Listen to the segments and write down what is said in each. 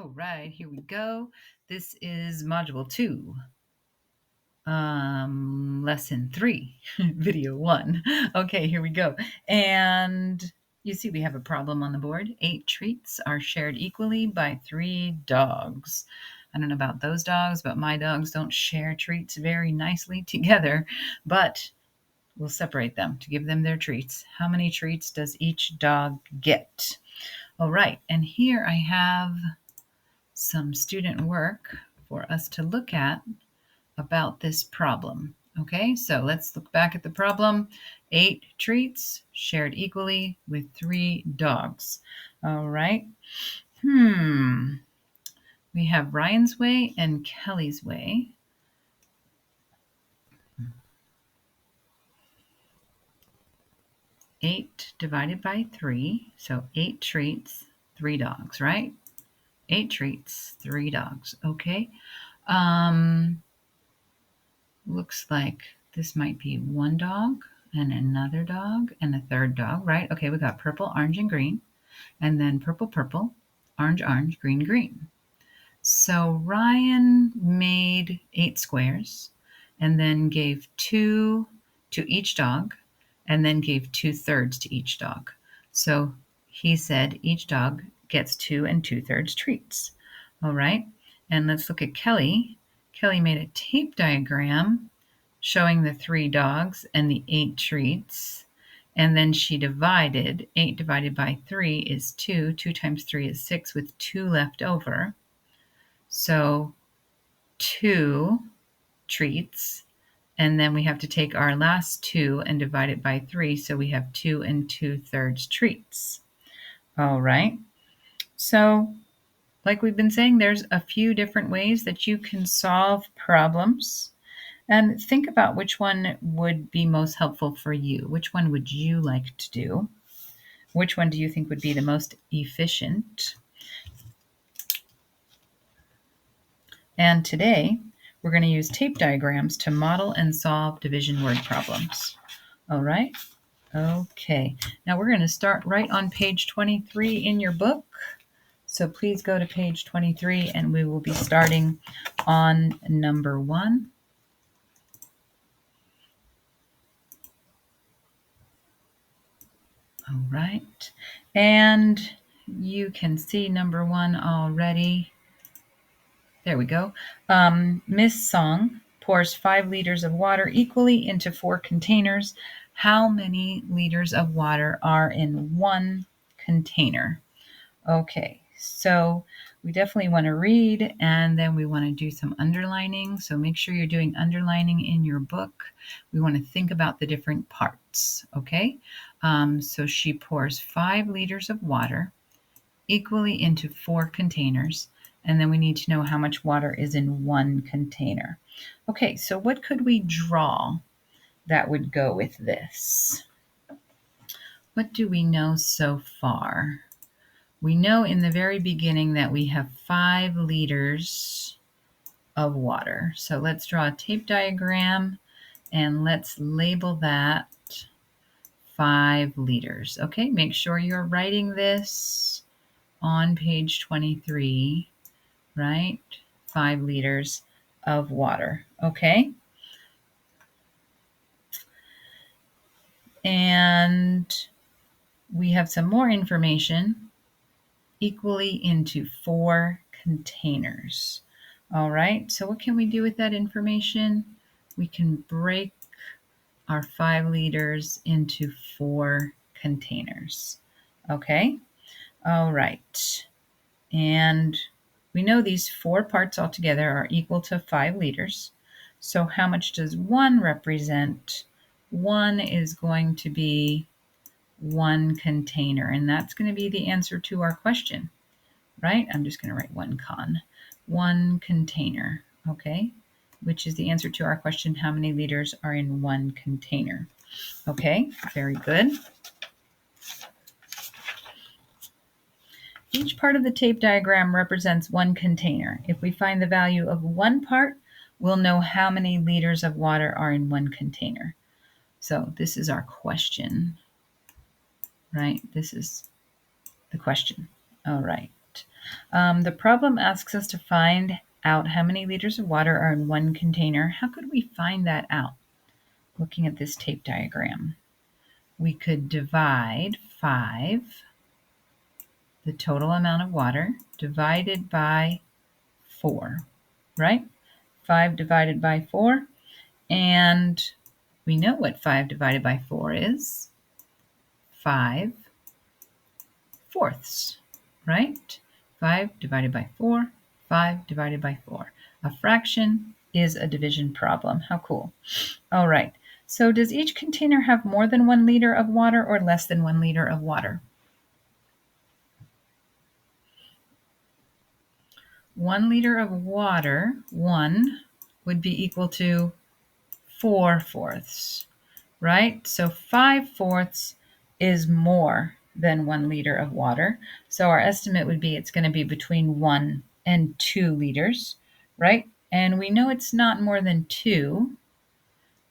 All right, here we go. This is Module 2, Lesson 3, Video 1. Okay, here we go. And you see we have a problem on the board. 8 treats are shared equally by 3 dogs. I don't know about those dogs, but my dogs don't share treats very nicely together, but we'll separate them to give them their treats. How many treats does each dog get? All right, and here I have some student work for us to look at about this problem. Okay, so let's look back at the problem. 8 treats shared equally with 3 dogs. All right. We have Ryan's way and Kelly's way. 8 divided by 3, so 8 treats, 3 dogs, right? 8 treats, 3 dogs. Okay. Looks like this might be one dog and another dog and a third dog, right? Okay, we got purple, orange, and green, and then purple, purple, orange, orange, green, green. So Ryan made 8 squares and then gave 2 to each dog and then gave 2/3 to each dog. So he said each dog gets 2 2/3 treats. All right, and let's look at Kelly. Kelly made a tape diagram showing the 3 dogs and the 8 treats. And then she divided. 8 divided by 3 is 2. 2 times 3 is 6 with 2 left over. So 2 treats. And then we have to take our last 2 and divide it by 3. So we have 2 2/3 treats. All right. So like we've been saying, there's a few different ways that you can solve problems. And think about which one would be most helpful for you. Which one would you like to do? Which one do you think would be the most efficient? And today, we're going to use tape diagrams to model and solve division word problems. All right? Okay. Now we're going to start right on page 23 in your book. So please go to page 23 and we will be starting on number 1. All right, and you can see number 1 already. There we go. Miss Song pours 5 liters of water equally into 4 containers. How many liters of water are in one container? Okay, so we definitely want to read and then we want to do some underlining. So make sure you're doing underlining in your book. We want to think about the different parts, okay? So she pours 5 liters of water equally into 4 containers, and then we need to know how much water is in one container. Okay, so what could we draw that would go with this? What do we know so far? We know in the very beginning that we have 5 liters of water. So let's draw a tape diagram and let's label that 5 liters. Okay, make sure you're writing this on page 23, right? 5 liters of water. Okay. And we have some more information equally into 4 containers. All right, so what can we do with that information? We can break our 5 liters into 4 containers. Okay, all right. And we know these 4 parts altogether are equal to 5 liters. So how much does 1 represent? 1 is going to be 1 container, and that's going to be the answer to our question, right? I'm just going to write 1 container, okay? Which is the answer to our question, how many liters are in 1 container? Okay, very good. Each part of the tape diagram represents 1 container. If we find the value of 1 part, we'll know how many liters of water are in 1 container. So this is our question, right? This is the question. All right. The problem asks us to find out how many liters of water are in one container. How could we find that out? Looking at this tape diagram, we could divide 5, the total amount of water, divided by 4, right? 5 divided by 4, and we know what 5 divided by 4 is. 5 fourths, right? 5 divided by 4, 5 divided by 4. A fraction is a division problem. How cool. All right. So does each container have more than 1 liter of water or less than 1 liter of water? 1 liter of water, 1, would be equal to 4 fourths, right? So 5 fourths is more than 1 liter of water. So our estimate would be it's going to be between 1 and 2 liters, right? And we know it's not more than 2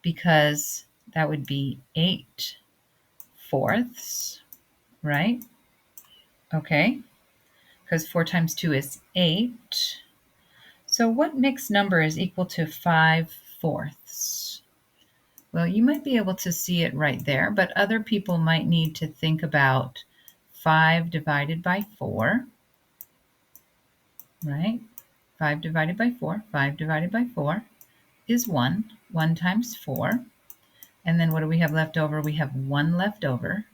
because that would be 8 fourths, right? Okay, because 4 times 2 is 8. So what mixed number is equal to 5 fourths? Well, you might be able to see it right there, but other people might need to think about 5 divided by 4, right? 5 divided by 4, 5 divided by 4 is 1. 1 times 4. And then what do we have left over? We have 1 left over.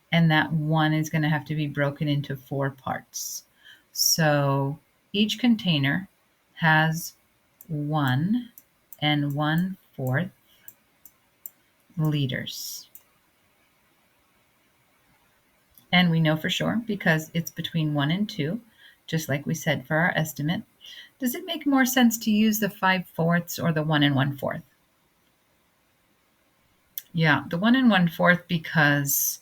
And that 1 is going to have to be broken into 4 parts. So each container has 1 and 1/4 liters. And we know for sure because it's between 1 and 2, just like we said for our estimate. Does it make more sense to use the 5 fourths or the 1 and 1/4? Yeah, the 1 and 1/4 because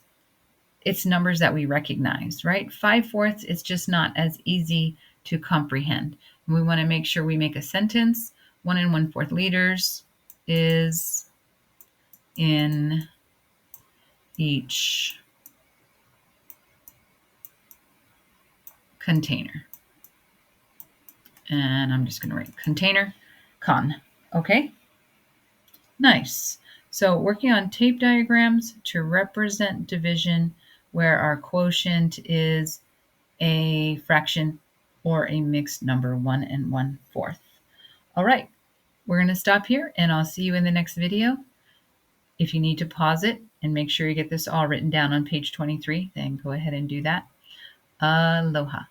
it's numbers that we recognize, right? 5 fourths is just not as easy to comprehend. We want to make sure we make a sentence. 1 and 1/4 liters is in each container. And I'm just going to write container, con. Okay? Nice. So working on tape diagrams to represent division where our quotient is a fraction or a mixed number, 1 and 1/4. All right, we're going to stop here and I'll see you in the next video. If you need to pause it and make sure you get this all written down on page 23, then go ahead and do that. Aloha.